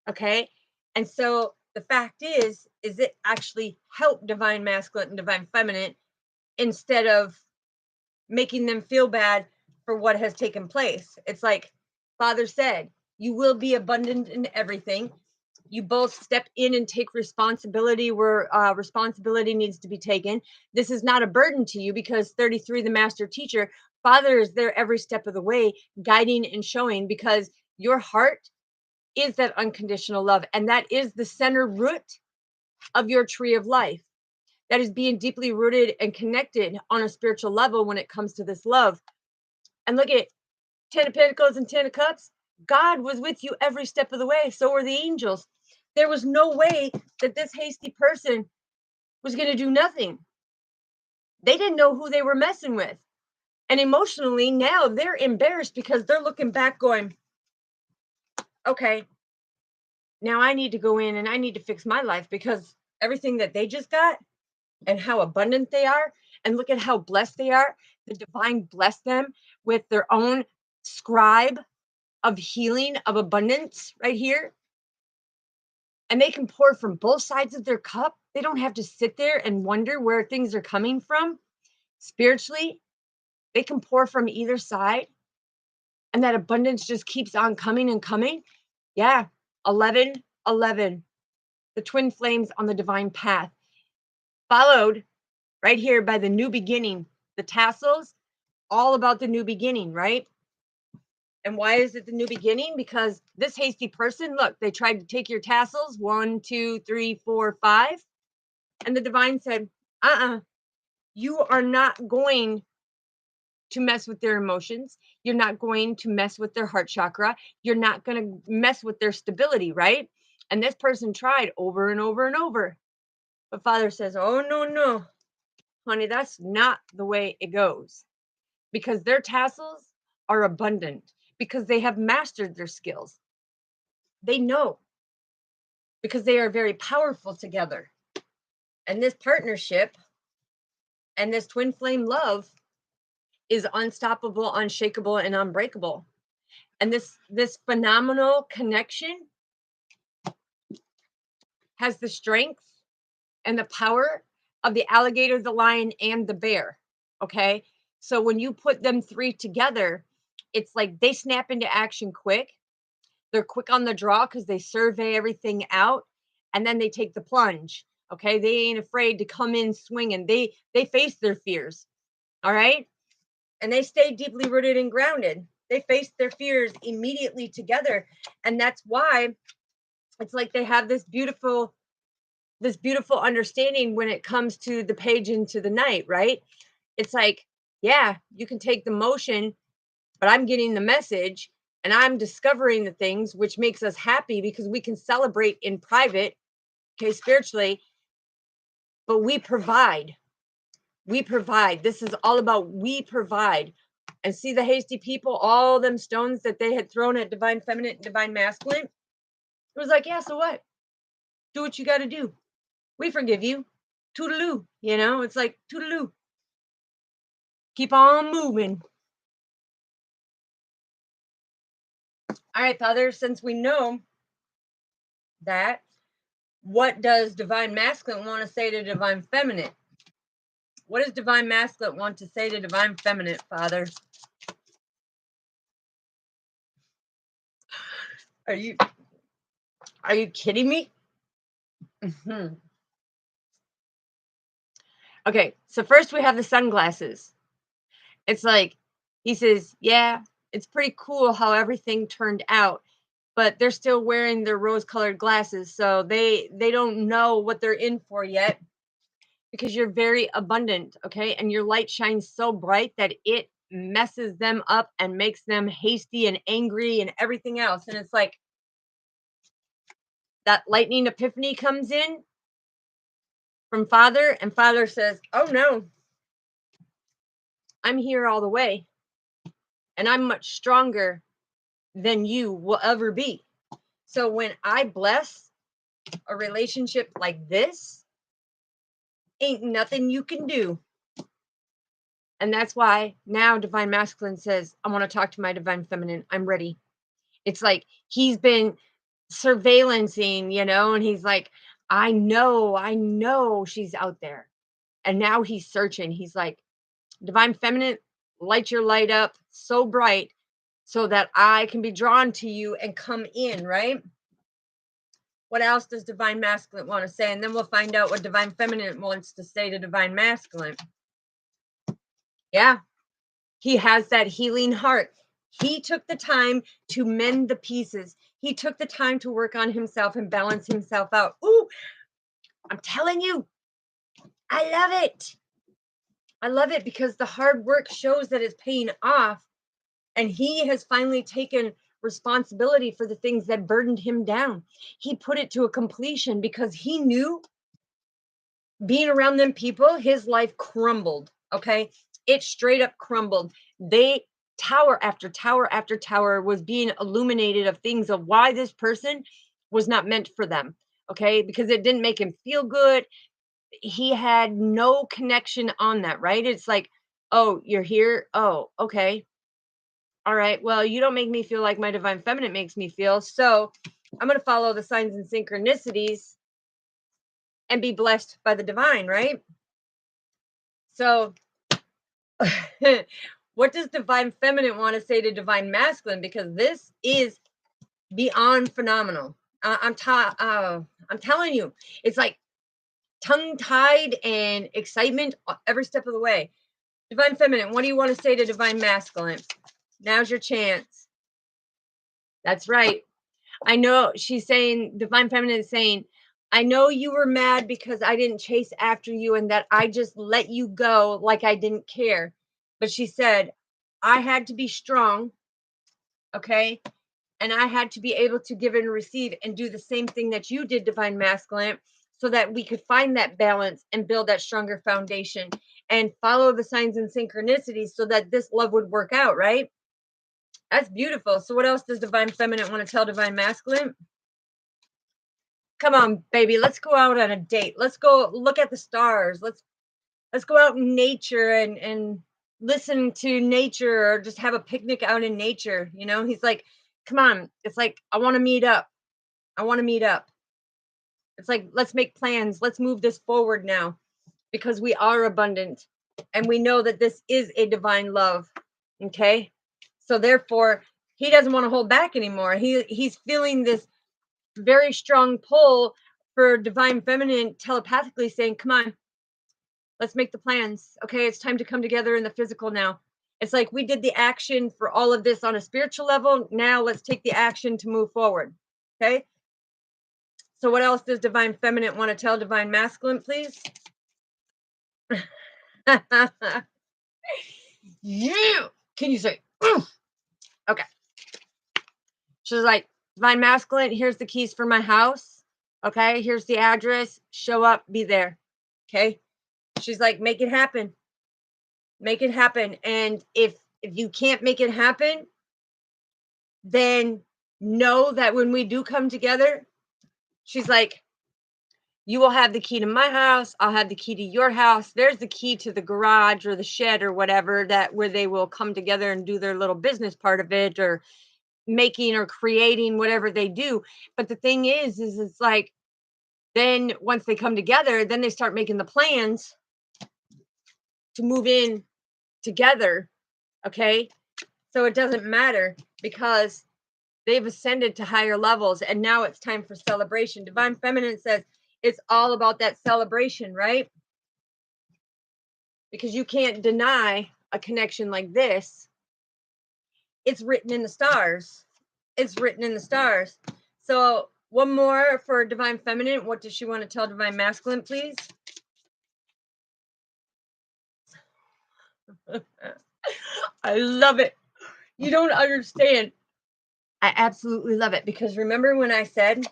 Okay. And so the fact is it actually helped divine masculine and divine feminine, instead of making them feel bad for what has taken place. It's like Father said, you will be abundant in everything. You both step in and take responsibility where responsibility needs to be taken. This is not a burden to you, because 33, the master teacher, Father is there every step of the way, guiding and showing, because your heart is that unconditional love. And that is the center root of your tree of life. That is being deeply rooted and connected on a spiritual level when it comes to this love. And look at 10 of Pentacles and 10 of Cups. God was with you every step of the way. So were the angels. There was no way that this hasty person was going to do nothing. They didn't know who they were messing with. And emotionally, now they're embarrassed, because they're looking back going, okay, now I need to go in and I need to fix my life, because everything that they just got and how abundant they are, and look at how blessed they are. The divine blessed them with their own scribe of healing, of abundance right here. and they can pour from both sides of their cup. They don't have to sit there and wonder where things are coming from. Spiritually, they can pour from either side, and that abundance just keeps on coming and coming. Yeah, 11, 11, the twin flames on the divine path, followed right here by the new beginning, the tassels, all about the new beginning, right? And why is it the new beginning? Because this hasty person, look, they tried to take your tassels, 1, 2, 3, 4, 5. And the divine said, you are not going to mess with their emotions. You're not going to mess with their heart chakra. You're not going to mess with their stability, right? And this person tried over and over and over. But Father says, oh, no, no, honey, that's not the way it goes. Because their tassels are abundant, because they have mastered their skills. They know, because they are very powerful together. And this partnership and this twin flame love is unstoppable, unshakable, and unbreakable. And this phenomenal connection has the strength and the power of the alligator, the lion, and the bear. Okay. So when you put them three together, it's like they snap into action quick. They're quick on the draw because they survey everything out, and then they take the plunge. Okay. They ain't afraid to come in swinging. They face their fears. All right. And they stay deeply rooted and grounded. They face their fears immediately together. And that's why it's like they have this beautiful understanding when it comes to the page into the night, right? It's like, yeah, you can take the motion, but I'm getting the message and I'm discovering the things, which makes us happy because we can celebrate in private, okay, spiritually, but we provide. We provide. This is all about we provide. And see the hasty people, all them stones that they had thrown at divine feminine and divine masculine. It was like, yeah, so what? Do what you got to do. We forgive you. Toodaloo. You know, it's like toodaloo. Keep on moving. All right, Father, since we know that, what does divine masculine want to say to divine feminine? What does divine masculine want to say to divine feminine, Father? Are you kidding me? Mm-hmm. Okay, so first we have the sunglasses. It's like, he says, yeah, it's pretty cool how everything turned out, but they're still wearing their rose-colored glasses, so they don't know what they're in for yet, because you're very abundant, okay? And your light shines so bright that it messes them up and makes them hasty and angry and everything else. And it's like that lightning epiphany comes in from Father, and Father says, oh no, I'm here all the way, and I'm much stronger than you will ever be. So when I bless a relationship like this, ain't nothing you can do. And that's why now divine masculine says, I want to talk to my divine feminine. I'm ready. It's like he's been surveillancing, you know, and he's like, I know she's out there. And now he's searching. He's like, divine feminine, light your light up so bright so that I can be drawn to you and come in, right? What else does divine masculine want to say? And then we'll find out what divine feminine wants to say to divine masculine. Yeah, he has that healing heart. He took the time to mend the pieces. He took the time to work on himself and balance himself out. Ooh, I'm telling you, I love it. I love it because the hard work shows that it's paying off. And he has finally taken responsibility for the things that burdened him down. He put it to a completion because he knew being around them people, his life crumbled. Okay. It straight up crumbled. They tower after tower after tower was being illuminated of things of why this person was not meant for them. Okay. Because it didn't make him feel good. He had no connection on that, right? It's like, oh, you're here. Oh, okay. All right. Well, you don't make me feel like my divine feminine makes me feel. So I'm going to follow the signs and synchronicities and be blessed by the divine, right? So, what does divine feminine want to say to divine masculine? Because this is beyond phenomenal. I'm telling you, it's like tongue-tied and excitement every step of the way. Divine feminine, what do you want to say to divine masculine? Now's your chance. That's right. I know she's saying, divine feminine is saying, I know you were mad because I didn't chase after you and that I just let you go like I didn't care. But she said, I had to be strong, okay? And I had to be able to give and receive and do the same thing that you did, divine masculine, so that we could find that balance and build that stronger foundation and follow the signs and synchronicities so that this love would work out, right? That's beautiful. So what else does divine feminine want to tell divine masculine? Come on, baby, let's go out on a date. Let's go look at the stars. Let's go out in nature and listen to nature, or just have a picnic out in nature. You know, he's like, come on. It's like, I want to meet up. I want to meet up. It's like, let's make plans. Let's move this forward now, because we are abundant and we know that this is a divine love. Okay. So therefore, he doesn't want to hold back anymore. He's feeling this very strong pull for divine feminine telepathically saying, come on, let's make the plans. Okay, it's time to come together in the physical now. It's like we did the action for all of this on a spiritual level. Now let's take the action to move forward. Okay. So what else does divine feminine want to tell divine masculine, please? Yeah. Can you say, okay. She's like, divine masculine, here's the keys for my house. Okay, here's the address. Show up, be there. Okay. She's like, make it happen. Make it happen. And if you can't make it happen, then know that when we do come together, she's like, you will have the key to my house. I'll have the key to your house. There's the key to the garage or the shed or whatever, that where they will come together and do their little business part of it, or making or creating whatever they do. But the thing is it's like, then once they come together, then they start making the plans to move in together. Okay. So it doesn't matter, because they've ascended to higher levels and now it's time for celebration. Divine feminine says it's all about that celebration, right? Because you can't deny a connection like this. It's written in the stars. It's written in the stars. So one more for divine feminine. What does she want to tell divine masculine, please? I love it. You don't understand. I absolutely love it, because remember when I said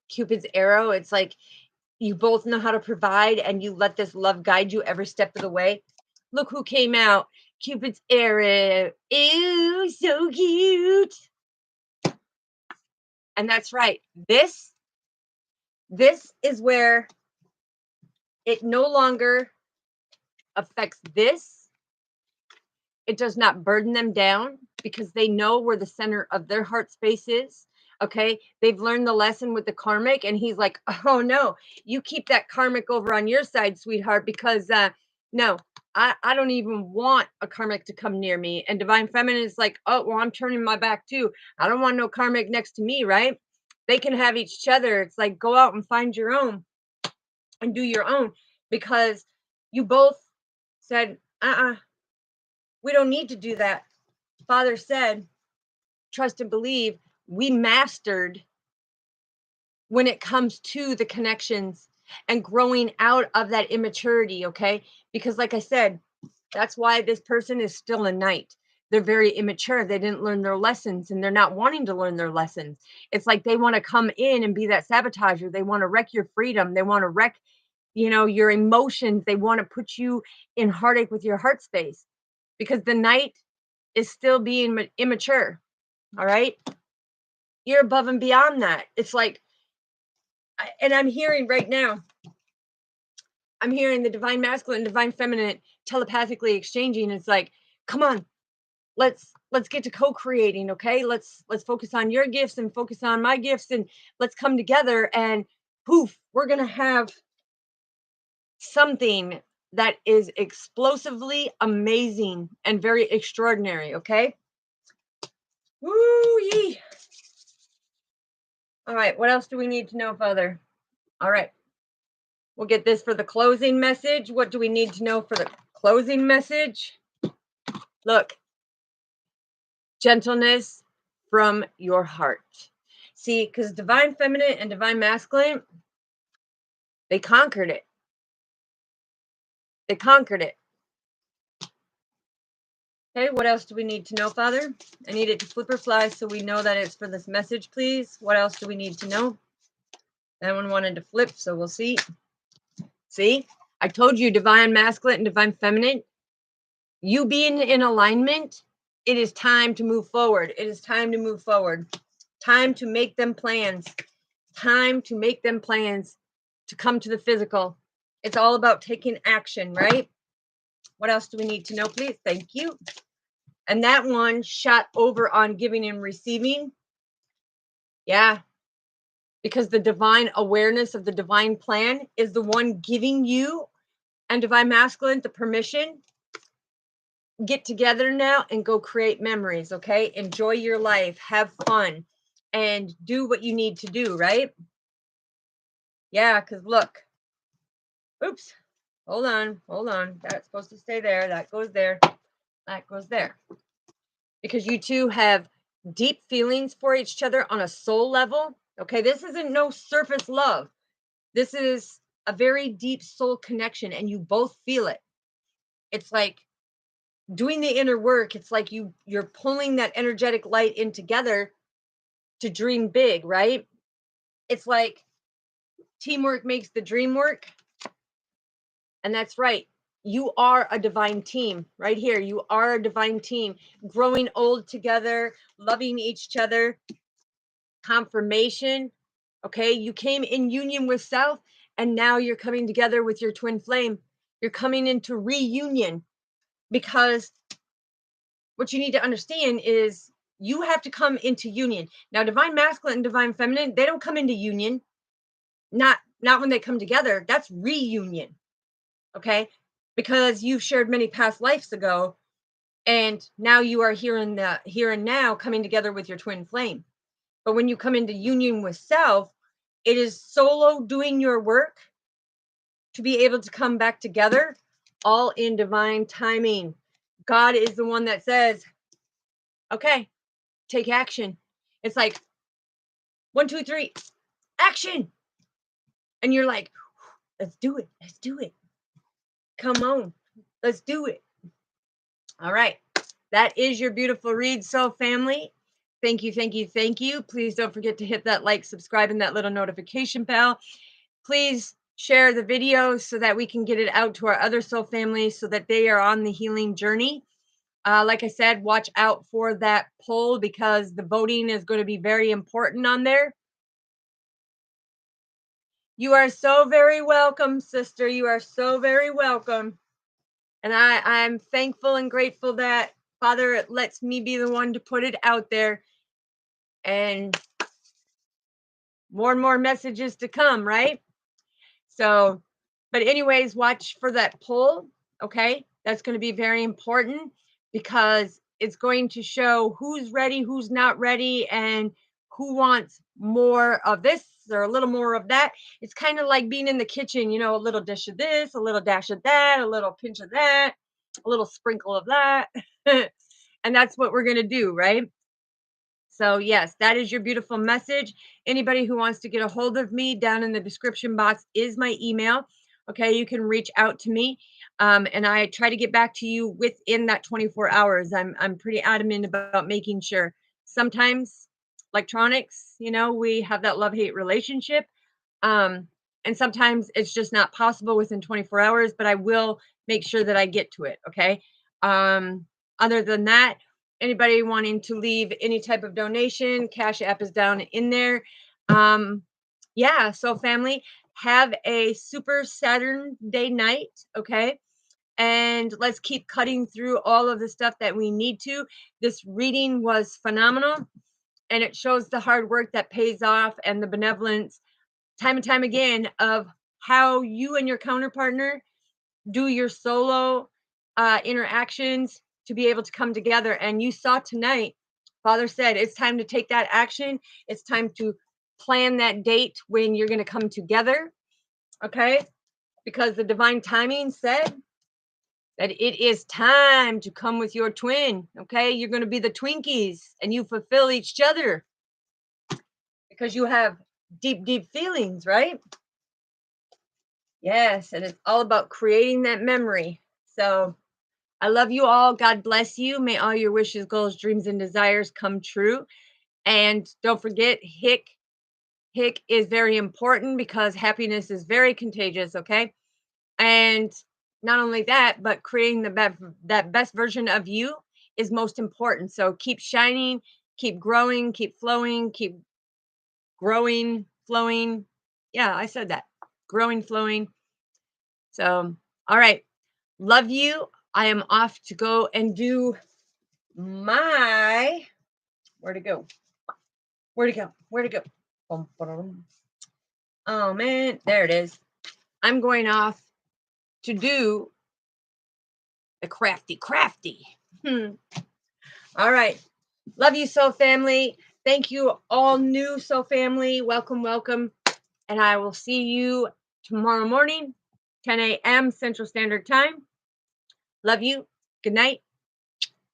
Cupid's arrow, it's like you both know how to provide and you let this love guide you every step of the way. Look who came out. Cupid's arrow. Ew, so cute. And that's right. This is where it no longer affects this. It does not burden them down, because they know where the center of their heart space is. Okay. They've learned the lesson with the karmic, and he's like, oh no, you keep that karmic over on your side, sweetheart, because no, I don't even want a karmic to come near me. And divine feminine is like, oh, well, I'm turning my back too. I don't want no karmic next to me, right? They can have each other. It's like, go out and find your own and do your own, because you both said, we don't need to do that. Father said, trust and believe. We mastered when it comes to the connections and growing out of that immaturity. Okay. Because like I said, that's why this person is still a knight. They're very immature. They didn't learn their lessons, and they're not wanting to learn their lessons. It's like they want to come in and be that sabotager. They want to wreck your freedom. They want to wreck, your emotions. They want to put you in heartache with your heart space, because the knight is still being immature. All right. You're above and beyond that. It's like, and I'm hearing right now, I'm hearing the divine masculine and divine feminine telepathically exchanging. It's like, come on, let's get to co-creating, okay? Let's focus on your gifts and focus on my gifts, and let's come together, and poof, we're going to have something that is explosively amazing and very extraordinary, okay? Woo yee. All right, what else do we need to know, Father? All right, we'll get this for the closing message. What do we need to know for the closing message? Look, gentleness from your heart. See, because divine feminine and divine masculine, they conquered it. They conquered it. Okay, what else do we need to know, Father? I need it to flip or fly so we know that it's for this message, please. What else do we need to know? That one wanted to flip, so we'll see. See, I told you divine masculine and divine feminine. You being in alignment, it is time to move forward. It is time to move forward. Time to make them plans. Time to make them plans to come to the physical. It's all about taking action, right? What else do we need to know, please? Thank you. And that one shot over on giving and receiving. Yeah, because the divine awareness of the divine plan is the one giving you and divine masculine the permission. Get together now and go create memories, okay? Enjoy your life, have fun, and do what you need to do, right? Yeah, because look, oops, hold on. That's supposed to stay there. That goes there. That goes there. Because you two have deep feelings for each other on a soul level. Okay, this isn't no surface love. This is a very deep soul connection, and you both feel it. It's like doing the inner work. It's like you're pulling that energetic light in together to dream big, right? It's like teamwork makes the dream work. And that's right. You are a divine team right here. You are a divine team, growing old together, loving each other. Confirmation. Okay. You came in union with self, and now you're coming together with your twin flame. You're coming into reunion, because what you need to understand is you have to come into union. Now, divine masculine and divine feminine, they don't come into union. Not when they come together. That's reunion. Okay? Because you've shared many past lives ago, and now you are here in the here and now, coming together with your twin flame. But when you come into union with self, it is solo doing your work to be able to come back together, all in divine timing. God is the one that says, okay, take action. It's like 1, 2, 3, action. And you're like, let's do it. Let's do it. Come on. Let's do it. All right. That is your beautiful read, Soul family. Thank you, thank you, thank you. Please don't forget to hit that like, subscribe, and that little notification bell. Please share the video so that we can get it out to our other soul families so that they are on the healing journey. Like I said, watch out for that poll, because the voting is going to be very important on there. You are so very welcome, sister. You are so very welcome. And I'm thankful and grateful that Father lets me be the one to put it out there. And more messages to come, right? So, but anyways, watch for that poll, okay? That's going to be very important, because it's going to show who's ready, who's not ready, and who wants more of this or a little more of that. It's kind of like being in the kitchen, a little dish of this, a little dash of that, a little pinch of that, a little sprinkle of that. And that's what we're going to do, right? So yes, that is your beautiful message. Anybody who wants to get a hold of me, down in the description box is my email. Okay, you can reach out to me, and I try to get back to you within that 24 hours. I'm pretty adamant about making sure. Sometimes electronics, we have that love-hate relationship, and sometimes it's just not possible within 24 hours. But I will make sure that I get to it. Okay. Other than that, anybody wanting to leave any type of donation, Cash App is down in there. Yeah, so family, have a super Saturn day night, okay? and let's keep cutting through all of the stuff that we need to. This reading was phenomenal, and it shows the hard work that pays off and the benevolence time and time again of how you and your counterpartner do your solo interactions to be able to come together. And you saw tonight, Father said, it's time to take that action. It's time to plan that date when you're going to come together. Okay. Because the divine timing said that it is time to come with your twin. Okay. You're going to be the Twinkies and you fulfill each other because you have deep, deep feelings, right? Yes. And it's all about creating that memory. So I love you all. God bless you. May all your wishes, goals, dreams, and desires come true. And don't forget, hick is very important because happiness is very contagious, okay? And not only that, but creating that best version of you is most important. So keep shining, keep growing, keep flowing, keep growing, flowing. Yeah, I said that. Growing, flowing. So, all right. Love you. I am off to go and do my where to go? Bum, ba-dum. Oh man, there it is. I'm going off to do the crafty. All right. Love you, Soul Family. Thank you, all new Soul Family. Welcome. And I will see you tomorrow morning, 10 a.m. Central Standard Time. Love you. Good night.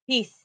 Peace.